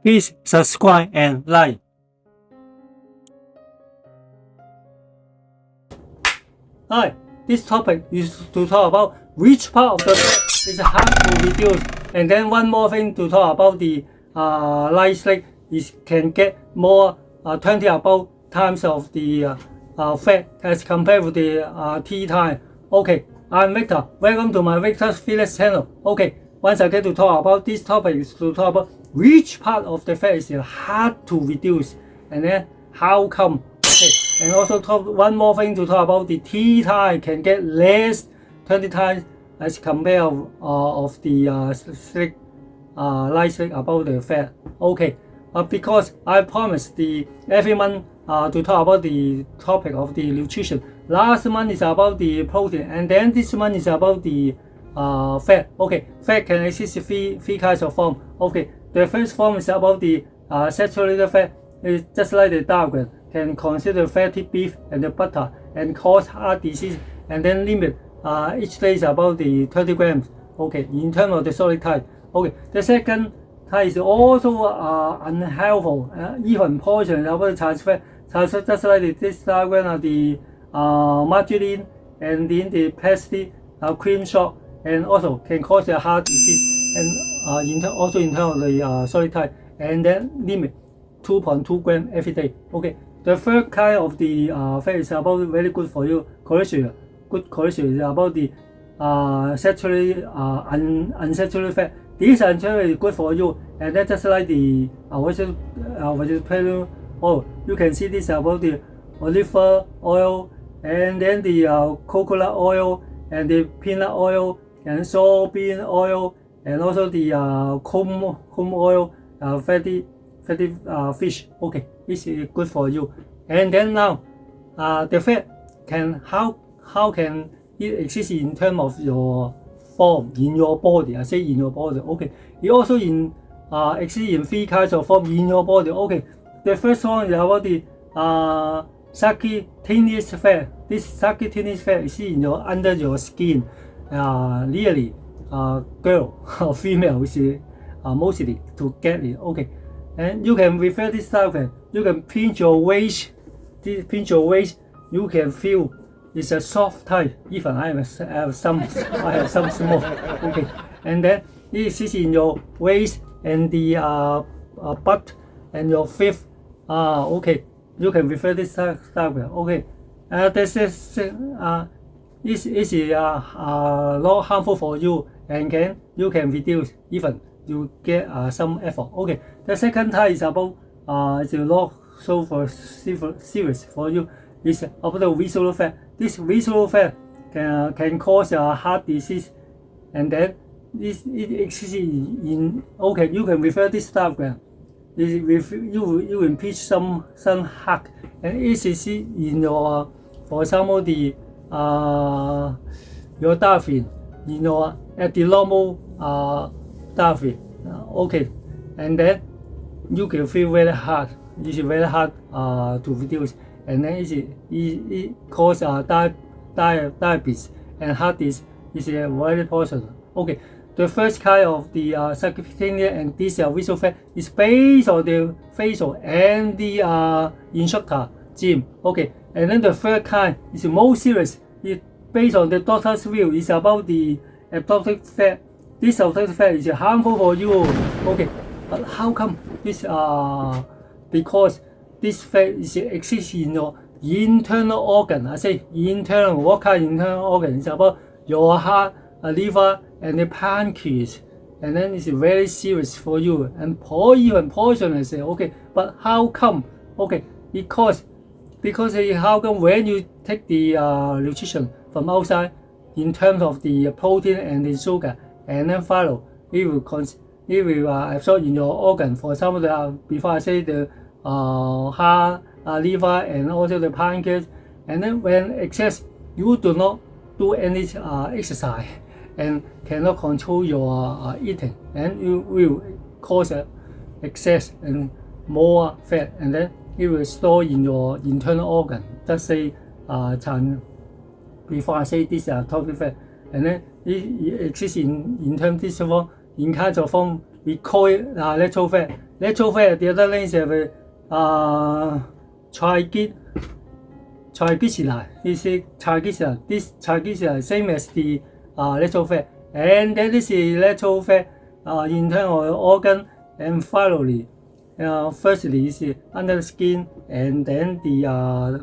Please subscribe and like. Hi, this topic is to talk about which part of the fat is hard to reduce, and then one more thing to talk about the light slip is can get more 20 about times of the fat as compared with the tea time. Okay, I'm Victor. Welcome to my Victor's Fitness channel. Okay, once again to talk about this topic is to talk about which part of the fat is hard to reduce, and then how come. Okay, and also talk one more thing to talk about the tea time can get less 20 times as compared of the light slip about the fat. Okay, because I promised every month to talk about the topic of the nutrition. Last month is about the protein, and then this month is about the fat. Okay, fat can exist in three kinds of form. Okay, the first form is about the saturated fat. It's just like the diagram. Can consider fatty beef and the butter and cause heart disease, and then limit each day is about the 30 grams. Okay, in terms of the solid type. Okay, the second type is also unhelpful, even poison about the trans fat. Just like this diagram of the margarine and then the pastry, cream shop, and also can cause the heart disease, and also in terms of the solid type, and then limit 2.2 grams every day. Okay. The third kind of the fat is about very good for you, cholesterol. Good cholesterol is about the saturated, unsaturated fat. This unsaturated is good for you, and that's just like the vegetable oil. You can see this about the olive oil, and then the coconut oil, and the peanut oil, and soybean oil, and also the corn oil, fatty fish. Okay, this is good for you. And then now the fat can how can it exist in terms of your form in your body? I say in your body. Okay, it also exists in three kinds of form in your body. Okay, the first one is about the subcutaneous fat. This subcutaneous fat is under your skin. Really, girl or female is mostly to get it. Okay. And you can refer this diagram. You can pinch your waist. You can feel it's a soft type. Even I have some small. Okay, and then this is in your waist and the butt and your feet. Okay, you can refer this diagram. Okay, this is not harmful for you, and you can reduce even. You get some effort. Okay, the second type is about it's not so serious for you. It's about the visceral fat. This visceral fat can cause heart disease, and then it exists in. Okay, you can refer this diagram. You will pitch some heart, and it is in your, for example, the your diaphragm, in your abdominal diaphragm. Okay, and then you can feel very hard. It's very hard to reduce, and then it causes diabetes and heart disease is very possible. Okay, the first kind of the subcutaneous and this visceral fat is based on the facial and the instructor gym. Okay, and then the third kind is more serious. It based on the doctor's view. It's about the abdominal fat. This abdominal fat is harmful for you. Okay, but how come this? Because this fat exists in your internal organ. I say internal. What kind of internal organ? It's about your heart, liver, and the pancreas. And then it's very serious for you and even poisonous. Okay, but how come? Okay, because how come when you take the nutrition from outside in terms of the protein and the sugar, and then follow, it will absorb in your organ. For example, before I say the heart, liver, and also the pancreas. And then when excess, you do not do any exercise and cannot control your eating, and you will cause excess and more fat, and then it will store in your internal organ. Just say before I say this total fat, and then it exists in terms of form. In kinds of form, we call it natural fat. natural fat at the other end is triglyceride. This triglyceride same as the natural fat, and then this is natural fat internal organ, and finally, firstly is under the skin, and then the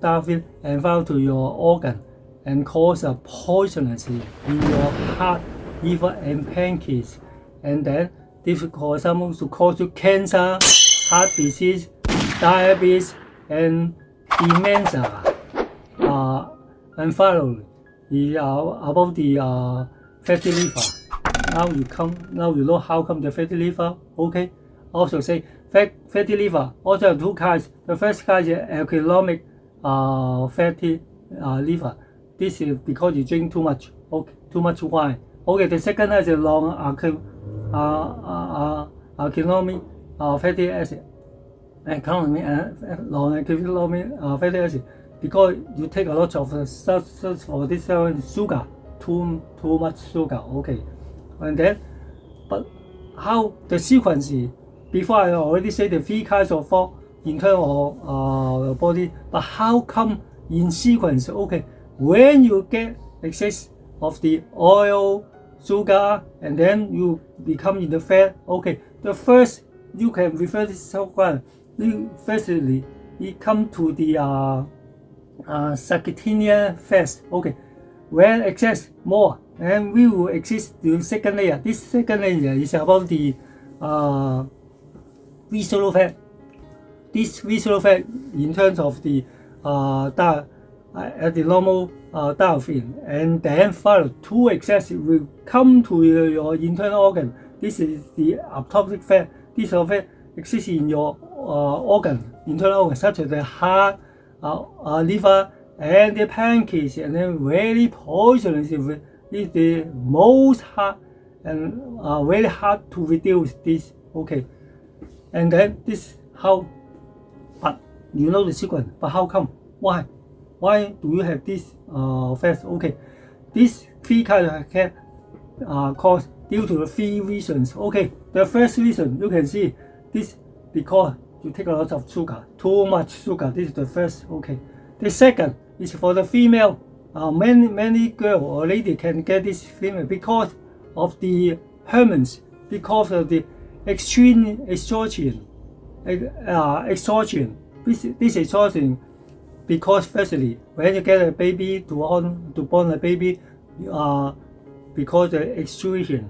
dark film, and fall to your organ, and cause a poisonous in your heart, liver, and pancreas, and then this cause some to cause you cancer, heart disease, diabetes, and dementia. And finally, about the fatty liver. Now you know how come the fatty liver. Okay. Also say fatty liver also have two kinds. The first kind is alcoholic fatty liver. This is because you drink too much. Okay, too much wine. Okay. The second is a long alcoholic fatty acid. Long alcoholic fatty acid. Because you take a lot of substance for this sugar, too much sugar. Okay. And then, but how the sequence is, before I already said the 3 kinds of fat internal body, but how come in sequence? Okay, when you get excess of the oil, sugar, and then you become in the fat. Okay, the first you can refer this one. Firstly, it come to the subcutaneous fat. Okay, when excess more, and we will exist the second layer. This second layer is about the visceral fat. This visceral fat, in terms of the at the normal diaphragm, and then follow two excess will come to your internal organ. This is the apoptotic fat. This fat exists in your organ, internal organ, such as the heart, liver, and the pancreas, and then very poisonous. Is the most hard and very hard to reduce this. Okay, and then this how, but you know the sequence. But how come? Why do you have this fat? Okay, this 3 kinds of fat caused due to the 3 reasons. Okay, the first reason you can see this because you take a lot of sugar, too much sugar. This is the first. Okay, the second is for the female. Many girl or lady can get this female because of the hormones, because of the extreme estrogen. This estrogen, because firstly, when you get a baby to born a baby, because the estrogen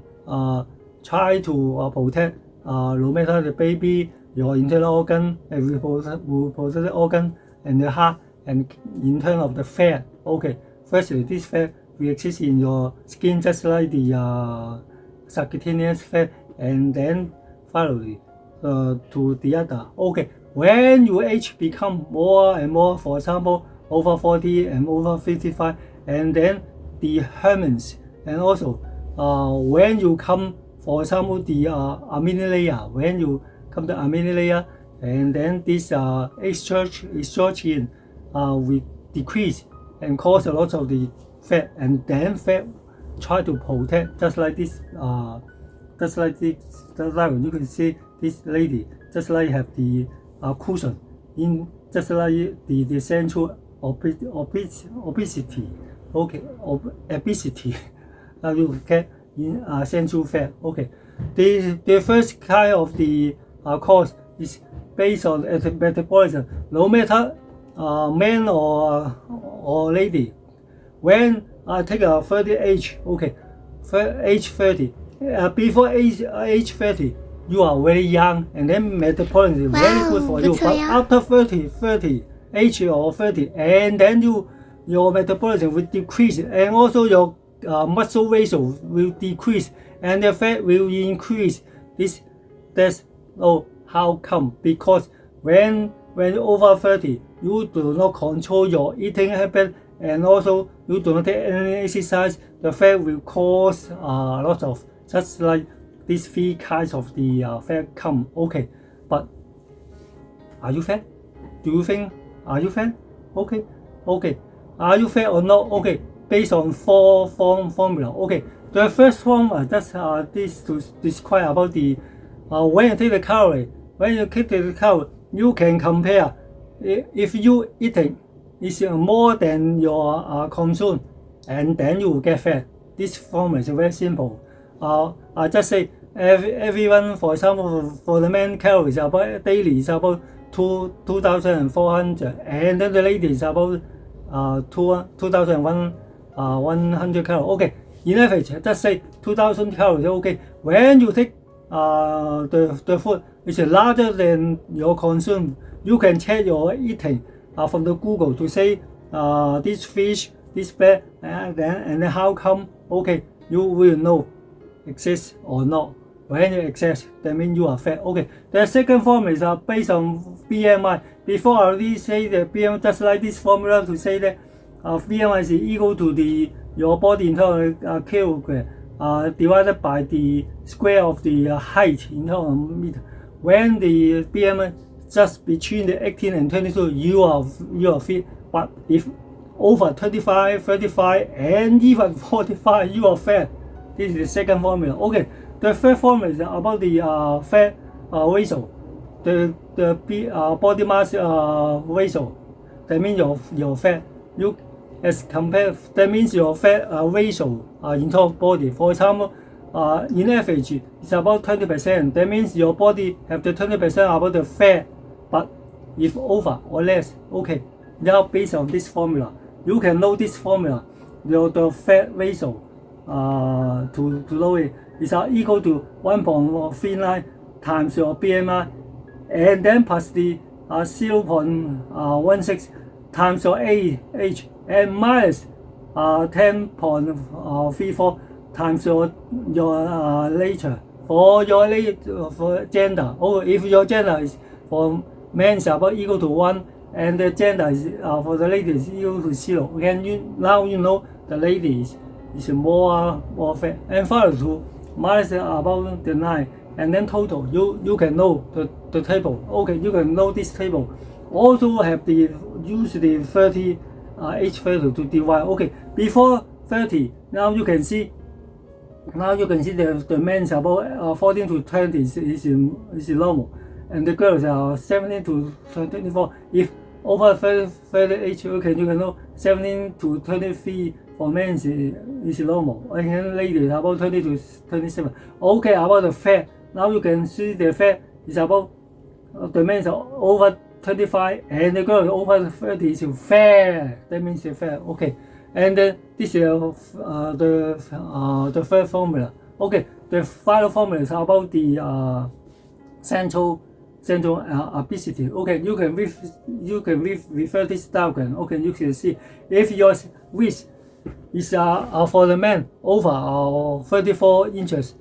try to protect no matter the baby, your internal organ, and reproductive organ, and the heart, and in terms of the fat. Okay, firstly, this fat will exist in your skin just like the subcutaneous fat, and then finally to the other. Okay, when your age become more and more, for example, over 40 and over 55, and then the hormones, and also when you come, for example, the amino layer, when you come to amino layer, and then this estrogen will decrease and cause a lot of the fat, and then fat try to protect, just like this, just like you can see this lady, just like have the cushion in, just like the central obesity. Okay, obesity. You get in central fat. Okay, the first kind of the cause is based on metabolism. No matter man or lady, when I take a 30 age, okay, age 30, before age 30, you are very young, and then metabolism is very good for you. But after 30 age or 30, and then your metabolism will decrease, and also your muscle ratio will decrease, and the fat will increase. That's how come? Because when over 30, you do not control your eating habit, and also you do not take any exercise, the fat will cause a lot of, just like these 3 kinds of the fat come. Okay, but are you fat? Do you think, are you fat? Okay, are you fat or not? Okay, based on 4 formula. Okay, the first one just this to describe about the when you take the calorie, when you keep the count, you can compare. If you eating is more than your consume, and then you will get fat. This formula is very simple. I just say everyone, for example, for the man calories about daily is about 2,400, and then the lady is about 2,100 calories. Okay, in average, just say 2,000 calories. Okay, when you take the food is larger than your consume, you can check your eating from the Google to say this fish, this bread, and then how come. Okay, you will know exist or not. When you exist, that means you are fat. Okay, the second formula is based on BMI. Before I already say that BMI, just like this formula to say that BMI is equal to your body internal kilogram divided by the square of the height in terms of meter. When the BMI just between the 18 and 22, you are fit. But if over 25, 35, and even 45, you are fat. This is the second formula. Okay, the third formula is about the fat ratio, the body mass ratio. That means your fat. You as compared. That means your fat ratio in terms of body. For example, in average, it's about 20%. That means your body have the 20% about the fat. But if over or less, okay. Now based on this formula, you can know this formula. The fat ratio to know it is equal to 1.39 times your BMI, and then plus the 0.16 times your age, and minus 10.34 times your nature. For for gender, or if your gender is for men is about equal to 1, and the gender is for the lady is equal to 0. Now you know the lady is more fat. And follow to minus about the 9, and then total. You can know the table. Okay, you can know this table. Also have use the 30 age factor to divide. Okay, before 30, now you can see. Now you can see the men is about 14 to 20 is normal, and the girls are 17 to 24. If over 30 age, you can know 17 to 23 for men is normal, and then ladies about 20 to 27. Okay, about the fat. Now you can see the fat is about the men are over 25, and the girl over 30 is fat. That means the fat. Okay, and then this is the third formula. Okay, the final formula is about the central obesity. Okay, you can refer this diagram. Okay, you can see if your width is for the man over 34 inches,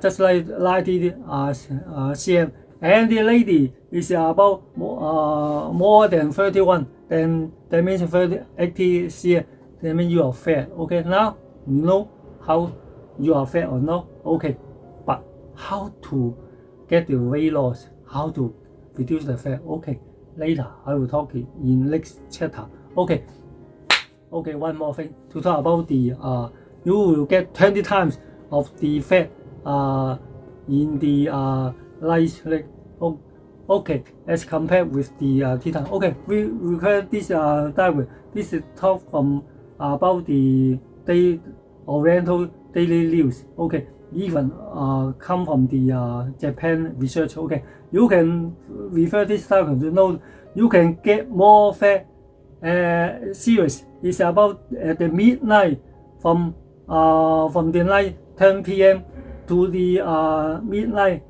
just like 90 cm, and the lady is about more than 31, then that means 80 cm. That means you are fat. Okay, now you know how you are fat or not. Okay, but how to get the weight loss? How to reduce the fat? Okay, later I will talk in next chapter. Okay, one more thing to talk about the you will get 20 times of the fat in the right leg. Okay, as compared with the T-time. Okay, we require this diagram. This is talk from about the Oriental daily news. Okay, even come from the Japan research. Okay, you can refer this diagram to know you can get more fat. Series is about at the midnight from the night 10 p.m. to the midnight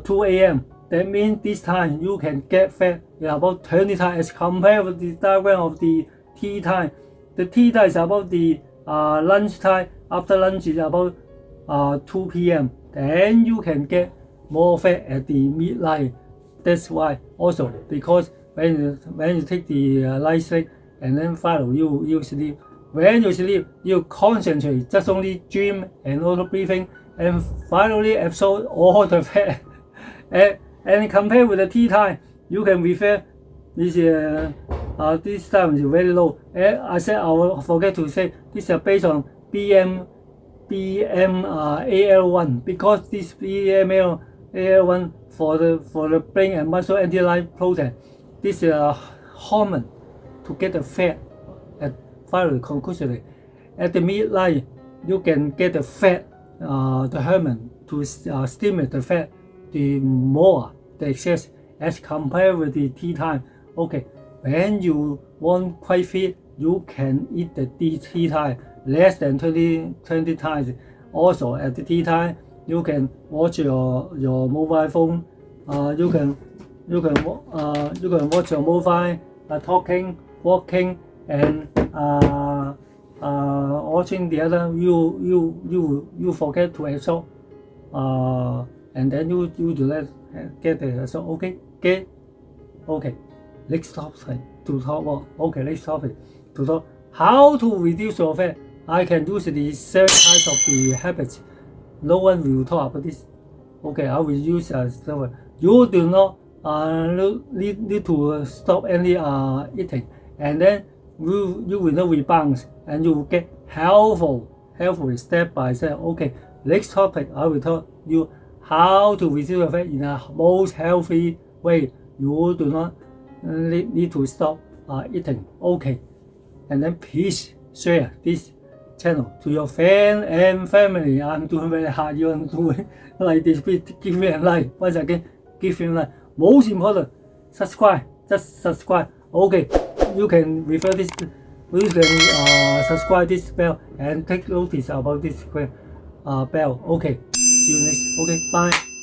2 a.m. That means this time you can get fat about 20 times as compared with the diagram of the tea time. The tea time is about the lunch time. After lunch is about 2 p.m. Then you can get more fat at the midnight. That's why also because when you take the light sleep and then follow you sleep. When you sleep, you concentrate just only dream and also breathing, and finally absorb all the fat. And compared with the tea time, you can refer this time is very low. I said I will forget to say this is based on BMAL1 because this BMAL1 for the brain and muscle anti-life protein. This is a hormone to get the fat. At finally, conclusively, at the midnight, you can get the fat, the hormone to stimulate the fat, the more the excess as compared with the tea time. Okay, when you want quite fit, you can eat the tea time less than 20 times. Also at the tea time, you can watch your mobile phone. You can watch your mobile, talking, walking, and watching the other. You forget to absorb, and then you do not get the absorb. Okay. Next topic to talk about. Okay, next topic to talk how to reduce your fat. I can use the 7 types of the habits. No one will talk about this. Okay, I will use as you do not need to stop any eating, and then you will not rebound, and you will get healthy step by step. Okay, next topic I will tell you how to reduce your fat in a most healthy way. You do not need to stop eating. Okay, and then please share this channel to your friend and family. I'm doing very hard. You are doing like this. Please give me a like. Once again, give me a like. Most important, subscribe. Just subscribe. Okay, you can refer this. You can subscribe this bell and take notice about this bell. Okay, see you next. Okay, bye.